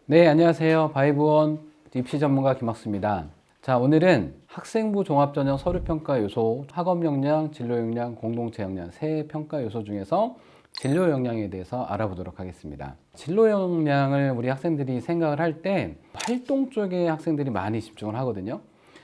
네, 안녕하세요. 바이브원 입시 전문가 김학수입니다. 자, 오늘은 학생부 종합전형 서류평가 요소, 학업 역량, 진로 역량, 공동체 역량 세 평가 요소 중에서 진로 역량에 대해서 알아보도록 하겠습니다. 진로 역량을 우리 학생들이 생각을 할 때 활동 쪽에 학생들이 많이 집중을 하거든요.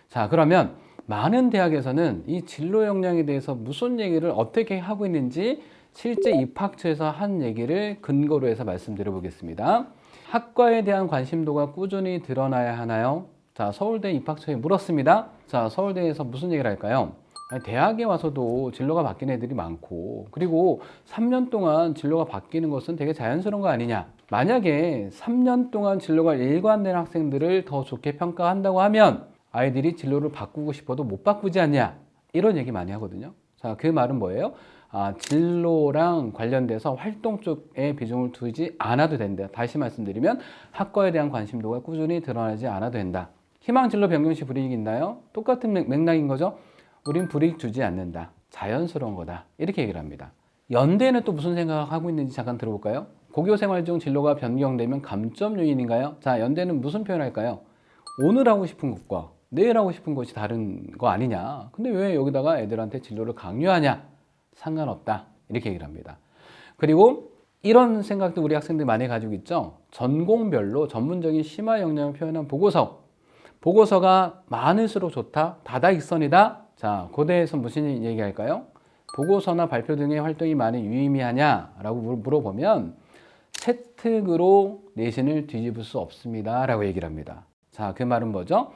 자, 그러면 많은 대학에서는 이 진로 역량에 대해서 무슨 얘기를 어떻게 하고 있는지 실제 입학처에서 한 얘기를 근거로 해서 말씀드려 보겠습니다. 학과에 대한 관심도가 꾸준히 드러나야 하나요? 자, 서울대 입학처에 물었습니다. 자, 서울대에서 무슨 얘기를 할까요? 아니, 대학에 와서도 진로가 바뀌는 애들이 많고, 그리고 3년 동안 진로가 바뀌는 것은 되게 자연스러운 거 아니냐? 만약에 3년 동안 진로가 일관된 학생들을 더 좋게 평가한다고 하면 아이들이 진로를 바꾸고 싶어도 못 바꾸지 않냐? 이런 얘기 많이 하거든요. 자, 그 말은 뭐예요? 진로랑 관련돼서 활동 쪽에 비중을 두지 않아도 된다. 다시 말씀드리면 학과에 대한 관심도가 꾸준히 드러나지 않아도 된다. 희망 진로 변경 시 불이익이 있나요? 똑같은 맥락인 거죠. 우린 불이익 주지 않는다. 자연스러운 거다. 이렇게 얘기를 합니다. 연대는 또 무슨 생각하고 있는지 잠깐 들어볼까요? 고교 생활 중 진로가 변경되면 감점 요인인가요? 자, 연대는 무슨 표현할까요? 오늘 하고 싶은 것과 내일 하고 싶은 것이 다른 거 아니냐? 근데 왜 여기다가 애들한테 진로를 강요하냐? 상관없다. 이렇게 얘기를 합니다. 그리고 이런 생각도 우리 학생들이 많이 가지고 있죠. 전공별로 전문적인 심화 역량을 표현한 보고서. 보고서가 많을수록 좋다. 다다익선이다. 자, 고대에서 무슨 얘기할까요? 보고서나 발표 등의 활동이 많이 유의미하냐? 라고 물어보면 채특으로 내신을 뒤집을 수 없습니다. 라고 얘기를 합니다. 자, 그 말은 뭐죠?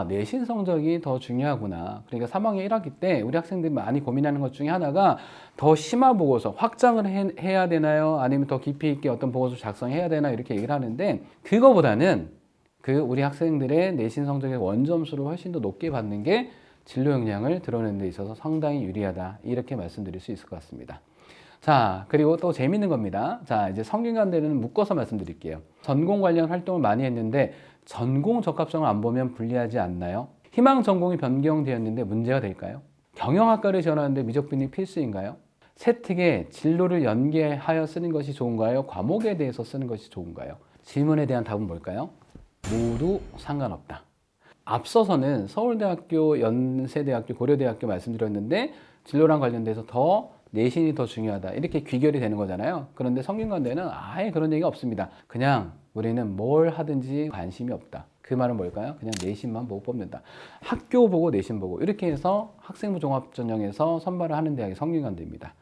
내신 성적이 더 중요하구나. 그러니까 3학년 1학기 때 우리 학생들이 많이 고민하는 것 중에 하나가 더 심화 보고서 확장을 해야 되나요? 아니면 더 깊이 있게 어떤 보고서 작성해야 되나? 이렇게 얘기를 하는데 그거보다는 우리 학생들의 내신 성적의 원점수를 훨씬 더 높게 받는 게 진로 역량을 드러내는 데 있어서 상당히 유리하다. 이렇게 말씀드릴 수 있을 것 같습니다. 자, 그리고 또 재밌는 겁니다. 자, 이제 성균관대는 묶어서 말씀드릴게요. 전공 관련 활동을 많이 했는데 전공 적합성을 안 보면 불리하지 않나요? 희망 전공이 변경되었는데 문제가 될까요? 경영학과를 지원하는데 미적분이 필수인가요? 세특에 진로를 연계하여 쓰는 것이 좋은가요? 과목에 대해서 쓰는 것이 좋은가요? 질문에 대한 답은 뭘까요? 모두 상관없다. 앞서서는 서울대학교, 연세대학교, 고려대학교 말씀드렸는데 진로랑 관련돼서 더 내신이 더 중요하다. 이렇게 귀결이 되는 거잖아요. 그런데 성균관대는 아예 그런 얘기가 없습니다. 그냥 우리는 뭘 하든지 관심이 없다. 그 말은 뭘까요? 그냥 내신만 보고 뽑는다. 학교 보고 내신 보고 이렇게 해서 학생부 종합전형에서 선발을 하는 대학이 성균관대입니다.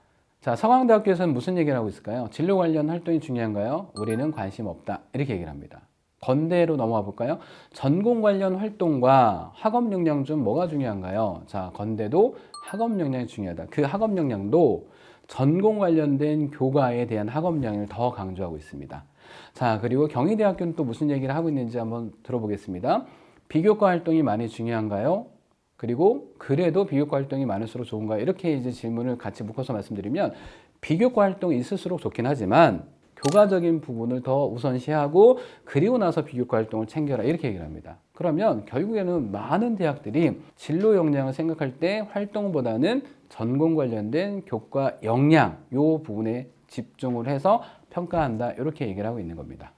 자, 서강대학교에서는 무슨 얘기를 하고 있을까요? 진로 관련 활동이 중요한가요? 우리는 관심 없다. 이렇게 얘기를 합니다. 건대로 넘어가 볼까요? 전공 관련 활동과 학업 역량 중 뭐가 중요한가요? 자, 건대도 학업 역량이 중요하다. 그 학업 역량도 전공 관련된 교과에 대한 학업 역량을 더 강조하고 있습니다. 자, 그리고 경희대학교는 또 무슨 얘기를 하고 있는지 한번 들어보겠습니다. 비교과 활동이 많이 중요한가요? 그리고 그래도 비교과 활동이 많을수록 좋은가요? 이렇게 이제 질문을 같이 묶어서 말씀드리면 비교과 활동이 있을수록 좋긴 하지만 교과적인 부분을 더 우선시하고 그리고 나서 비교과 활동을 챙겨라 이렇게 얘기를 합니다. 그러면 결국에는 많은 대학들이 진로 역량을 생각할 때 활동보다는 전공 관련된 교과 역량 이 부분에 집중을 해서 평가한다 이렇게 얘기를 하고 있는 겁니다.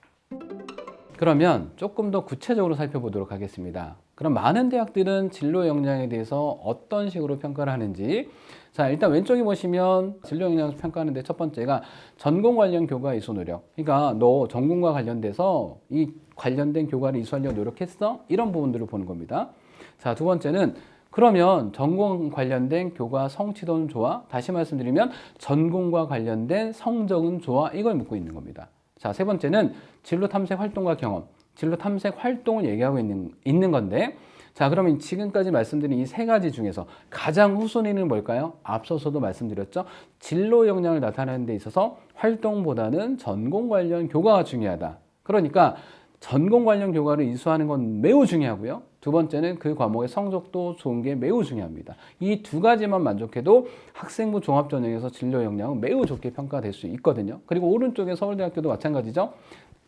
그러면 조금 더 구체적으로 살펴보도록 하겠습니다. 그럼 많은 대학들은 진로 역량에 대해서 어떤 식으로 평가를 하는지 자, 일단 왼쪽에 보시면 진로 역량을 평가하는데 첫 번째가 전공 관련 교과 이수 노력. 그러니까 너 전공과 관련돼서 이 관련된 교과를 이수하려고 노력했어? 이런 부분들을 보는 겁니다. 자, 두 번째는 그러면 전공 관련된 교과 성취도는 좋아? 다시 말씀드리면 전공과 관련된 성적은 좋아? 이걸 묻고 있는 겁니다. 자, 세 번째는 진로 탐색 활동과 경험. 진로 탐색 활동을 얘기하고 있는 건데 자, 그러면 지금까지 말씀드린 이 세 가지 중에서 가장 후순위는 뭘까요? 앞서서도 말씀드렸죠. 진로 역량을 나타내는 데 있어서 활동보다는 전공 관련 교과가 중요하다. 그러니까 전공 관련 교과를 이수하는 건 매우 중요하고요. 두 번째는 그 과목의 성적도 좋은 게 매우 중요합니다. 이 두 가지만 만족해도 학생부 종합전형에서 진로 역량은 매우 좋게 평가될 수 있거든요. 그리고 오른쪽에 서울대학교도 마찬가지죠.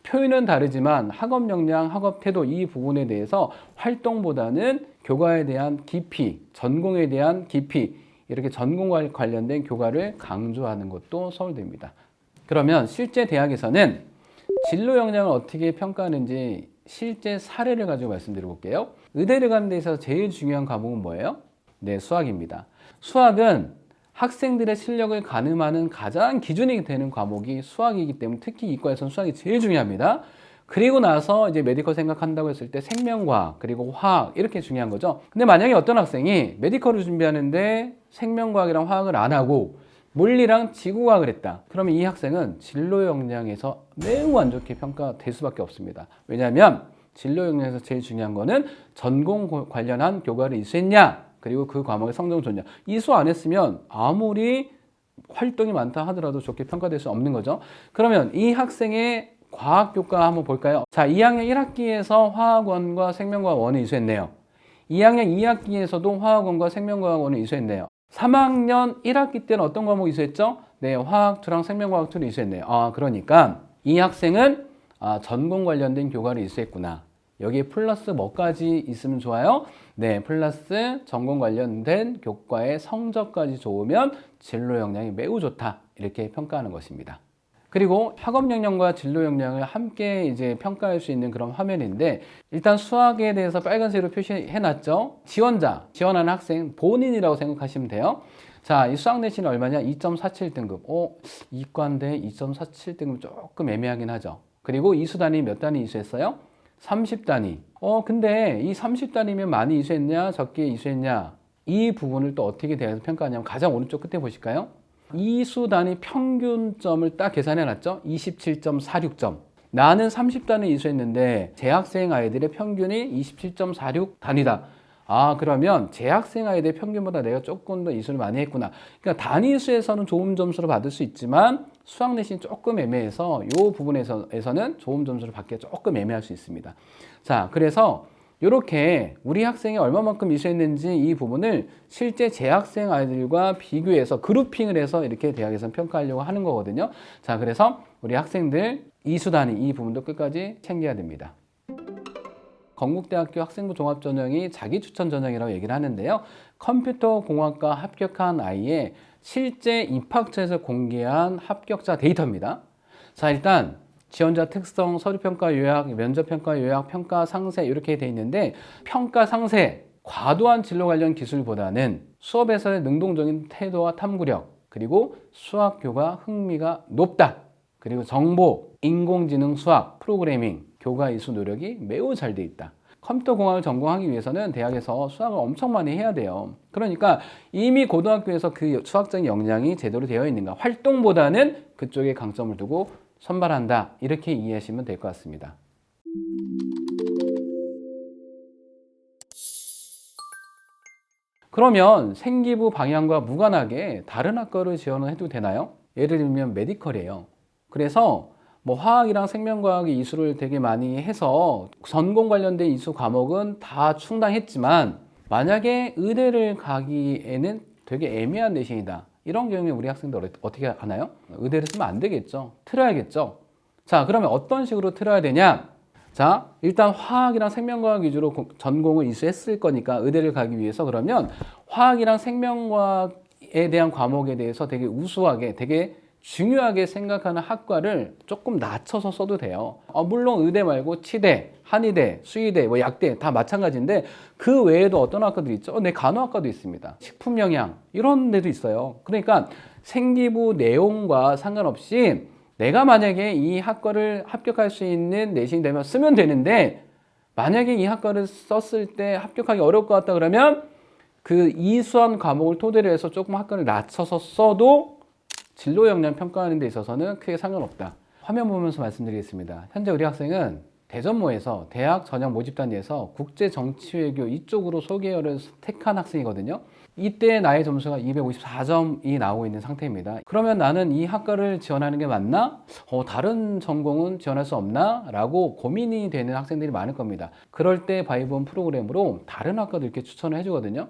표현은 다르지만 학업 역량, 학업 태도 이 부분에 대해서 활동보다는 교과에 대한 깊이, 전공에 대한 깊이 이렇게 전공과 관련된 교과를 강조하는 것도 서울대입니다. 그러면 실제 대학에서는 진로 역량을 어떻게 평가하는지 실제 사례를 가지고 말씀드려 볼게요. 의대를 가는 데 있어서 제일 중요한 과목은 뭐예요? 네, 수학입니다. 수학은 학생들의 실력을 가늠하는 가장 기준이 되는 과목이 수학이기 때문에 특히 이과에서는 수학이 제일 중요합니다. 그리고 나서 이제 메디컬 생각한다고 했을 때 생명과학 그리고 화학 이렇게 중요한 거죠. 근데 만약에 어떤 학생이 메디컬을 준비하는데 생명과학이랑 화학을 안 하고 물리랑 지구과학을 했다. 그러면 이 학생은 진로 역량에서 매우 안 좋게 평가될 수밖에 없습니다. 왜냐하면 진로 역량에서 제일 중요한 거는 전공 관련한 교과를 이수했냐 그리고 그 과목의 성적은 좋냐. 이수 안 했으면 아무리 활동이 많다 하더라도 좋게 평가될 수 없는 거죠. 그러면 이 학생의 과학 교과 한번 볼까요? 자, 2학년 1학기에서 화학원과 생명과학원을 이수했네요. 2학년 2학기에서도 화학원과 생명과학원을 이수했네요. 3학년 1학기 때는 어떤 과목 이수했죠? 네, 화학 2랑 생명과학 2를 이수했네요. 그러니까 이 학생은 전공 관련된 교과를 이수했구나. 여기에 플러스 뭐까지 있으면 좋아요? 네, 플러스 전공 관련된 교과의 성적까지 좋으면 진로 역량이 매우 좋다. 이렇게 평가하는 것입니다. 그리고 학업 역량과 진로 역량을 함께 이제 평가할 수 있는 그런 화면인데 일단 수학에 대해서 빨간색으로 표시해 놨죠. 지원하는 학생 본인이라고 생각하시면 돼요. 자, 이 수학 내신이 얼마냐? 2.47등급. 이과인데 2.47등급 조금 애매하긴 하죠. 그리고 이수 단위 몇 단위 이수했어요? 30단위. 근데 이 30단위면 많이 이수했냐? 적게 이수했냐? 이 부분을 또 어떻게 대해서 평가하냐면 가장 오른쪽 끝에 보실까요? 이수 단위 평균점을 딱 계산해 놨죠? 27.46점. 나는 30단위 이수했는데 재학생 아이들의 평균이 27.46 단위다. 그러면 재학생 아이들의 평균보다 내가 조금 더 이수를 많이 했구나. 그러니까 단위 수에서는 좋은 점수를 받을 수 있지만 수학 내신이 조금 애매해서 이 부분에서는 좋은 점수를 받기가 조금 애매할 수 있습니다. 자, 그래서 이렇게 우리 학생이 얼마만큼 이수했는지 이 부분을 실제 재학생 아이들과 비교해서 그룹핑을 해서 이렇게 대학에서 평가하려고 하는 거거든요. 자, 그래서 우리 학생들 이수 단위 이 부분도 끝까지 챙겨야 됩니다. 건국대학교 학생부 종합전형이 자기 추천 전형이라고 얘기를 하는데요. 컴퓨터공학과 합격한 아이의 실제 입학처에서 공개한 합격자 데이터입니다. 자, 일단 지원자 특성, 서류평가 요약, 면접평가 요약, 평가 상세 이렇게 돼 있는데 평가 상세, 과도한 진로 관련 기술보다는 수업에서의 능동적인 태도와 탐구력, 그리고 수학교과 흥미가 높다. 그리고 정보, 인공지능 수학, 프로그래밍, 교과 이수 노력이 매우 잘 돼 있다. 컴퓨터공학을 전공하기 위해서는 대학에서 수학을 엄청 많이 해야 돼요. 그러니까 이미 고등학교에서 그 수학적인 역량이 제대로 되어 있는가, 활동보다는 그쪽에 강점을 두고 선발한다. 이렇게 이해하시면 될 것 같습니다. 그러면 생기부 방향과 무관하게 다른 학과를 지원을 해도 되나요? 예를 들면 메디컬이에요. 그래서 뭐 화학이랑 생명과학의 이수를 되게 많이 해서 전공 관련된 이수 과목은 다 충당했지만 만약에 의대를 가기에는 되게 애매한 내신이다. 이런 경우에 우리 학생들 어떻게 하나요? 의대를 쓰면 안 되겠죠. 틀어야겠죠. 자, 그러면 어떤 식으로 틀어야 되냐? 자, 일단 화학이랑 생명과학 위주로 전공을 이수했을 거니까 의대를 가기 위해서 그러면 화학이랑 생명과학에 대한 과목에 대해서 되게 우수하게 되게 중요하게 생각하는 학과를 조금 낮춰서 써도 돼요. 물론 의대 말고 치대, 한의대, 수의대, 뭐 약대 다 마찬가지인데 그 외에도 어떤 학과들이 있죠? 네, 간호학과도 있습니다. 식품영양 이런 데도 있어요. 그러니까 생기부 내용과 상관없이 내가 만약에 이 학과를 합격할 수 있는 내신이 되면 쓰면 되는데 만약에 이 학과를 썼을 때 합격하기 어려울 것 같다 그러면 그 이수한 과목을 토대로 해서 조금 학과를 낮춰서 써도 진로 역량 평가하는 데 있어서는 크게 상관없다. 화면 보면서 말씀드리겠습니다. 현재 우리 학생은 대전모에서 대학 전형 모집단위에서 국제정치외교 이쪽으로 소개어를 택한 학생이거든요. 이때 나의 점수가 254점이 나오고 있는 상태입니다. 그러면 나는 이 학과를 지원하는 게 맞나? 다른 전공은 지원할 수 없나? 라고 고민이 되는 학생들이 많을 겁니다. 그럴 때 바이본 프로그램으로 다른 학과도 이렇게 추천을 해주거든요.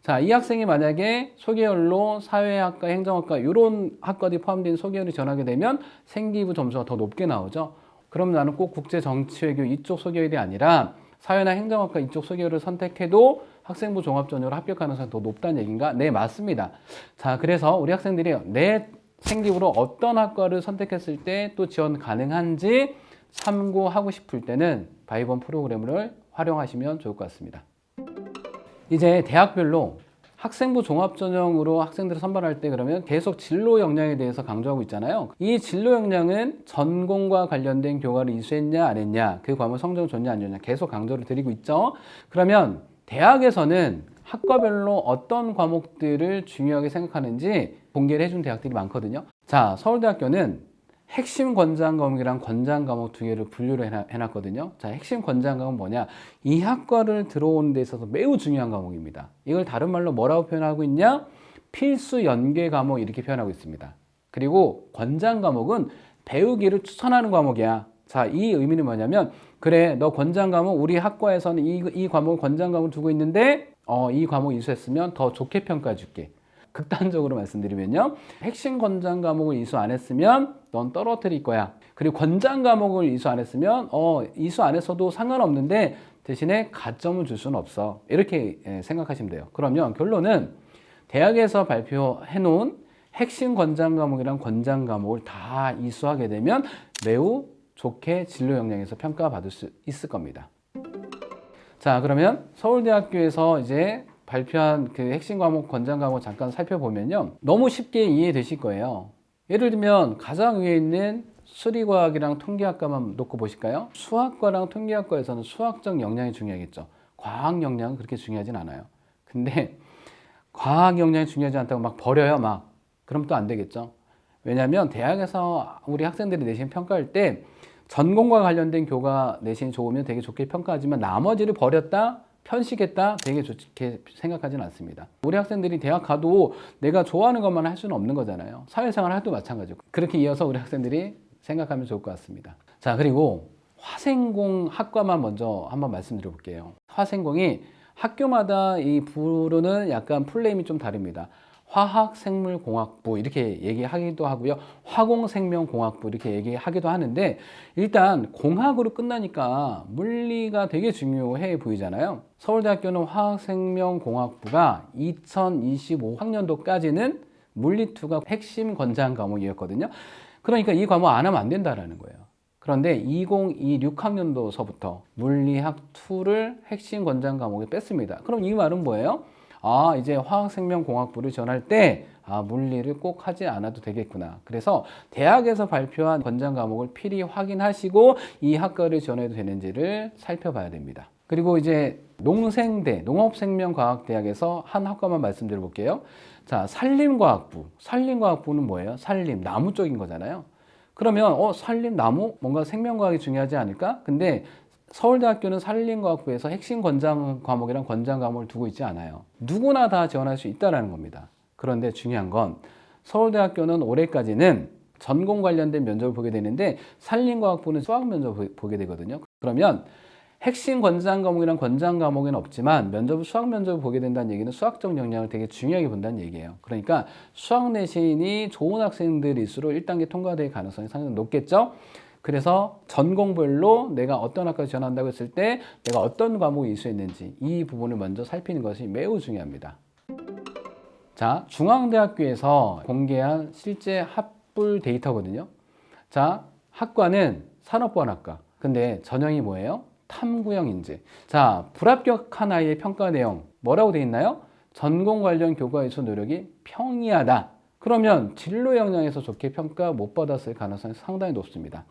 자, 이 학생이 만약에 소개열로 사회학과, 행정학과 이런 학과들이 포함된 소개열을 지원하게 되면 생기부 점수가 더 높게 나오죠. 그럼 나는 꼭 국제정치외교 이쪽 소개열이 아니라 사회나 행정학과 이쪽 소개열을 선택해도 학생부 종합전형으로 합격하는 가능성이 더 높다는 얘기인가? 네, 맞습니다. 자, 그래서 우리 학생들이 내 생기부로 어떤 학과를 선택했을 때 또 지원 가능한지 참고하고 싶을 때는 바이번 프로그램을 활용하시면 좋을 것 같습니다. 이제 대학별로 학생부 종합전형으로 학생들을 선발할 때 그러면 계속 진로 역량에 대해서 강조하고 있잖아요. 이 진로 역량은 전공과 관련된 교과를 이수했냐 안 했냐, 그 과목 성적을 줬냐 안 줬냐 계속 강조를 드리고 있죠. 그러면 대학에서는 학과별로 어떤 과목들을 중요하게 생각하는지 공개를 해준 대학들이 많거든요. 자, 서울대학교는 핵심 권장 과목이랑 권장 과목 두 개를 분류를 해놨거든요. 자, 핵심 권장 과목은 뭐냐? 이 학과를 들어오는 데 있어서 매우 중요한 과목입니다. 이걸 다른 말로 뭐라고 표현하고 있냐? 필수 연계 과목 이렇게 표현하고 있습니다. 그리고 권장 과목은 배우기를 추천하는 과목이야. 자, 이 의미는 뭐냐면 그래, 너 권장 과목 우리 학과에서는 이 과목을 권장 과목을 두고 있는데 이 과목 이수했으면 더 좋게 평가해 줄게. 극단적으로 말씀드리면요, 핵심 권장 과목을 이수 안 했으면 넌 떨어뜨릴 거야. 그리고 권장 과목을 이수 안 했으면 이수 안 했어도 상관없는데 대신에 가점을 줄 수는 없어. 이렇게 생각하시면 돼요. 그러면 결론은 대학에서 발표해 놓은 핵심 권장 과목이랑 권장 과목을 다 이수하게 되면 매우 좋게 진로 역량에서 평가받을 수 있을 겁니다. 자, 그러면 서울대학교에서 이제 발표한 그 핵심 과목, 권장 과목 잠깐 살펴보면요, 너무 쉽게 이해되실 거예요. 예를 들면 가장 위에 있는 수리과학이랑 통계학과만 놓고 보실까요? 수학과랑 통계학과에서는 수학적 역량이 중요하겠죠. 과학 역량은 그렇게 중요하진 않아요. 근데 과학 역량이 중요하지 않다고 막 버려요, 막. 그럼 또 안 되겠죠. 왜냐하면 대학에서 우리 학생들이 내신 평가할 때 전공과 관련된 교과 내신이 좋으면 되게 좋게 평가하지만 나머지를 버렸다, 편식했다, 되게 좋게 생각하지는 않습니다. 우리 학생들이 대학 가도 내가 좋아하는 것만 할 수는 없는 거잖아요. 사회생활 할 때도 마찬가지고. 그렇게 이어서 우리 학생들이 생각하면 좋을 것 같습니다. 자, 그리고 화생공 학과만 먼저 한번 말씀드려 볼게요. 화생공이 학교마다 이 부르는 약간 풀네임이 좀 다릅니다. 화학생물공학부 이렇게 얘기하기도 하고요. 화공생명공학부 이렇게 얘기하기도 하는데, 일단 공학으로 끝나니까 물리가 되게 중요해 보이잖아요. 서울대학교는 화학생명공학부가 2025학년도까지는 물리2가 핵심 권장 과목이었거든요. 그러니까 이 과목 안 하면 안 된다라는 거예요. 그런데 2026학년도서부터 물리학2를 핵심 권장 과목에 뺐습니다. 그럼 이 말은 뭐예요? 이제 화학생명공학부를 지원할 때 물리를 꼭 하지 않아도 되겠구나. 그래서 대학에서 발표한 권장 과목을 필히 확인하시고 이 학과를 지원해도 되는지를 살펴봐야 됩니다. 그리고 이제 농생대, 농업생명과학대학에서 한 학과만 말씀드려 볼게요. 자, 산림과학부. 산림과학부는 뭐예요? 산림, 나무 쪽인 거잖아요. 그러면 산림, 나무? 뭔가 생명과학이 중요하지 않을까? 근데 서울대학교는 산림과학부에서 핵심 권장 과목이랑 권장 과목을 두고 있지 않아요. 누구나 다 지원할 수 있다는 겁니다. 그런데 중요한 건 서울대학교는 올해까지는 전공 관련된 면접을 보게 되는데 산림과학부는 수학 면접을 보게 되거든요. 그러면 핵심 권장 과목이랑 권장 과목은 없지만 수학 면접을 보게 된다는 얘기는 수학적 역량을 되게 중요하게 본다는 얘기예요. 그러니까 수학 내신이 좋은 학생들일수록 1단계 통과될 가능성이 상당히 높겠죠. 그래서 전공별로 내가 어떤 학과에 지원한다고 했을 때 내가 어떤 과목을 이수했는지 이 부분을 먼저 살피는 것이 매우 중요합니다. 자, 중앙대학교에서 공개한 실제 합불 데이터거든요. 자, 학과는 산업보안학과. 근데 전형이 뭐예요? 탐구형 인재. 자, 불합격한 아이의 평가 내용 뭐라고 되어 있나요? 전공 관련 교과 이수 노력이 평이하다. 그러면 진로 역량에서 좋게 평가 못 받았을 가능성이 상당히 높습니다.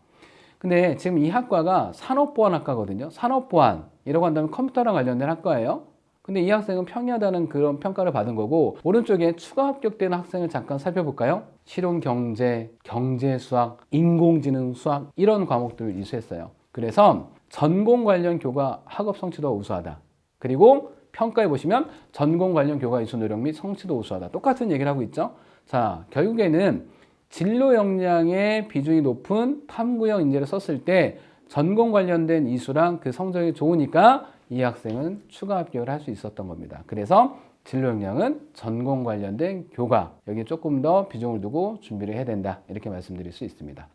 근데 지금 이 학과가 산업보안학과거든요. 산업보안이라고 한다면 컴퓨터랑 관련된 학과예요. 근데 이 학생은 평이하다는 그런 평가를 받은 거고, 오른쪽에 추가 합격되는 학생을 잠깐 살펴볼까요? 실용경제, 경제수학, 인공지능수학 이런 과목들을 이수했어요. 그래서 전공 관련 교과 학업 성취도가 우수하다. 그리고 평가해 보시면 전공 관련 교과 이수 노력 및 성취도 우수하다. 똑같은 얘기를 하고 있죠. 자, 결국에는 진로 역량의 비중이 높은 탐구형 인재를 썼을 때 전공 관련된 이수랑 그 성적이 좋으니까 이 학생은 추가 합격을 할 수 있었던 겁니다. 그래서 진로 역량은 전공 관련된 교과, 여기에 조금 더 비중을 두고 준비를 해야 된다. 이렇게 말씀드릴 수 있습니다.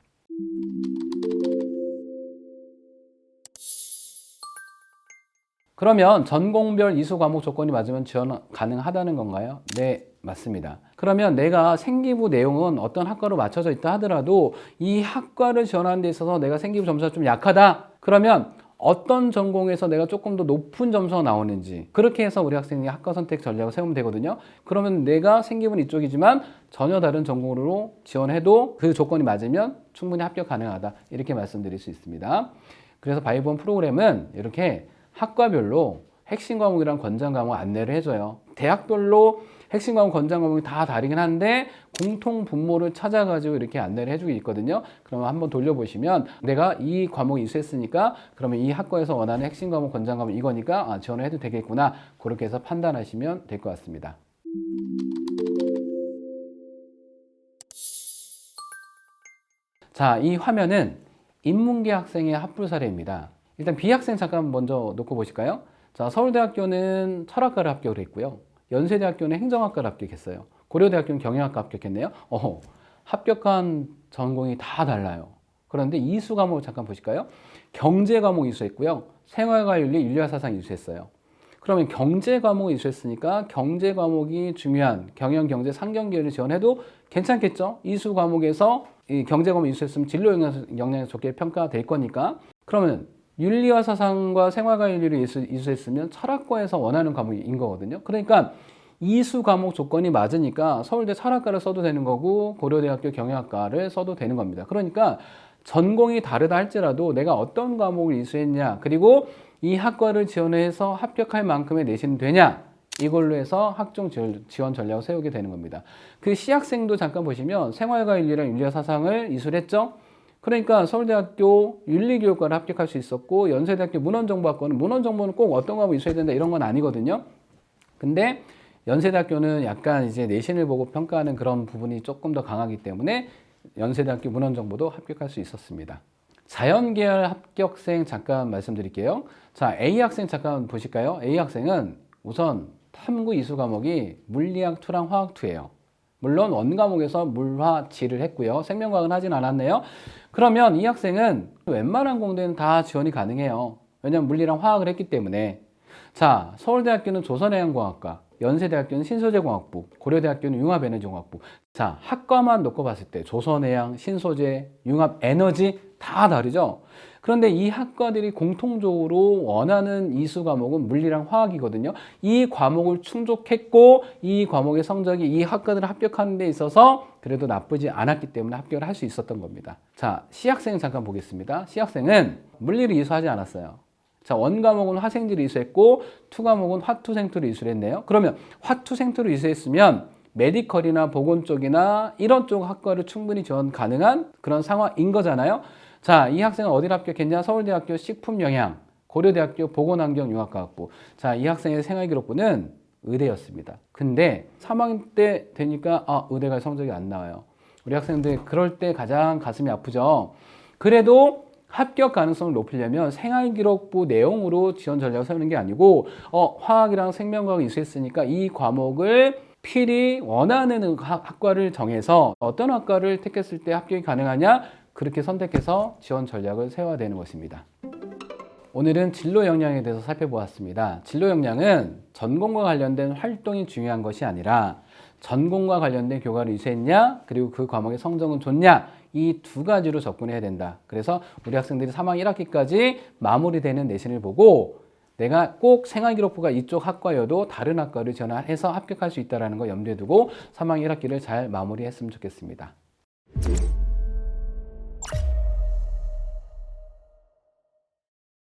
그러면 전공별 이수 과목 조건이 맞으면 지원 가능하다는 건가요? 네, 맞습니다. 그러면 내가 생기부 내용은 어떤 학과로 맞춰져 있다 하더라도 이 학과를 지원하는 데 있어서 내가 생기부 점수가 좀 약하다? 그러면 어떤 전공에서 내가 조금 더 높은 점수가 나오는지 그렇게 해서 우리 학생이 학과 선택 전략을 세우면 되거든요. 그러면 내가 생기부는 이쪽이지만 전혀 다른 전공으로 지원해도 그 조건이 맞으면 충분히 합격 가능하다. 이렇게 말씀드릴 수 있습니다. 그래서 바이브원 프로그램은 이렇게 학과별로 핵심 과목이랑 권장 과목 안내를 해줘요. 대학별로 핵심 과목, 권장 과목이 다 다르긴 한데 공통 분모를 찾아가지고 이렇게 안내를 해주고 있거든요. 그러면 한번 돌려보시면 내가 이 과목이 이수했으니까 그러면 이 학과에서 원하는 핵심 과목, 권장 과목 이거니까 지원을 해도 되겠구나. 그렇게 해서 판단하시면 될 것 같습니다. 자, 이 화면은 인문계 학생의 합불 사례입니다. 일단 B학생 잠깐 먼저 놓고 보실까요? 자, 서울대학교는 철학과를 합격을 했고요. 연세대학교는 행정학과를 합격했어요. 고려대학교는 경영학과 합격했네요. 합격한 전공이 다 달라요. 그런데 이수 과목을 잠깐 보실까요? 경제 과목 이수했고요. 생활과윤리, 윤리와사상 이수했어요. 그러면 경제 과목을 이수했으니까 경제 과목이 중요한 경영, 경제, 상경계를 지원해도 괜찮겠죠? 이수 과목에서 이 경제 과목 이수했으면 진로 역량이 좋게 평가될 거니까. 그러면 윤리와 사상과 생활과 윤리를 이수했으면 철학과에서 원하는 과목인 거거든요. 그러니까 이수 과목 조건이 맞으니까 서울대 철학과를 써도 되는 거고 고려대학교 경영학과를 써도 되는 겁니다. 그러니까 전공이 다르다 할지라도 내가 어떤 과목을 이수했냐 그리고 이 학과를 지원해서 합격할 만큼의 내신이 되냐 이걸로 해서 학종 지원 전략을 세우게 되는 겁니다. 그 C학생도 잠깐 보시면 생활과 윤리랑 윤리와 사상을 이수를 했죠. 그러니까 서울대학교 윤리교육과를 합격할 수 있었고 연세대학교 문헌정보학과는 문헌정보는 꼭 어떤 과목 있어야 된다 이런 건 아니거든요. 근데 연세대학교는 약간 이제 내신을 보고 평가하는 그런 부분이 조금 더 강하기 때문에 연세대학교 문헌정보도 합격할 수 있었습니다. 자연계열 합격생 잠깐 말씀드릴게요. 자, A학생 잠깐 보실까요? A학생은 우선 탐구 이수 과목이 물리학, 투랑, 화학2예요. 물론 원과목에서 물화, 지를 했고요. 생명과학은 하진 않았네요. 그러면 이 학생은 웬만한 공대는 다 지원이 가능해요. 왜냐하면 물리랑 화학을 했기 때문에. 자, 서울대학교는 조선해양공학과, 연세대학교는 신소재공학부, 고려대학교는 융합에너지공학부. 자, 학과만 놓고 봤을 때 조선해양, 신소재, 융합에너지 다 다르죠. 그런데 이 학과들이 공통적으로 원하는 이수 과목은 물리랑 화학이거든요. 이 과목을 충족했고 이 과목의 성적이 이 학과들을 합격하는 데 있어서 그래도 나쁘지 않았기 때문에 합격을 할 수 있었던 겁니다. 자, C학생 잠깐 보겠습니다. C학생은 물리를 이수하지 않았어요. 자, 원 과목은 화생지를 이수했고 투 과목은 화투 생투를 이수를 했네요. 그러면 화투 생투를 이수했으면 메디컬이나 보건 쪽이나 이런 쪽 학과를 충분히 지원 가능한 그런 상황인 거잖아요. 자, 이 학생은 어디를 합격했냐? 서울대학교 식품영양, 고려대학교 보건환경융합과학부. 자, 이 학생의 생활기록부는 의대였습니다. 근데 3학년 때 되니까 의대 갈 성적이 안 나와요. 우리 학생들 그럴 때 가장 가슴이 아프죠. 그래도 합격 가능성을 높이려면 생활기록부 내용으로 지원 전략을 세우는 게 아니고 화학이랑 생명과학을 이수했으니까 이 과목을 필히 원하는 학과를 정해서 어떤 학과를 택했을 때 합격이 가능하냐 그렇게 선택해서 지원 전략을 세워야 되는 것입니다. 오늘은 진로 역량에 대해서 살펴보았습니다. 진로 역량은 전공과 관련된 활동이 중요한 것이 아니라 전공과 관련된 교과를 이수했냐 그리고 그 과목의 성적은 좋냐 이 두 가지로 접근해야 된다. 그래서 우리 학생들이 3학 1학기까지 마무리되는 내신을 보고 내가 꼭 생활기록부가 이쪽 학과여도 다른 학과를 지원해서 합격할 수 있다는 거 염두에 두고 3학 1학기를 잘 마무리했으면 좋겠습니다.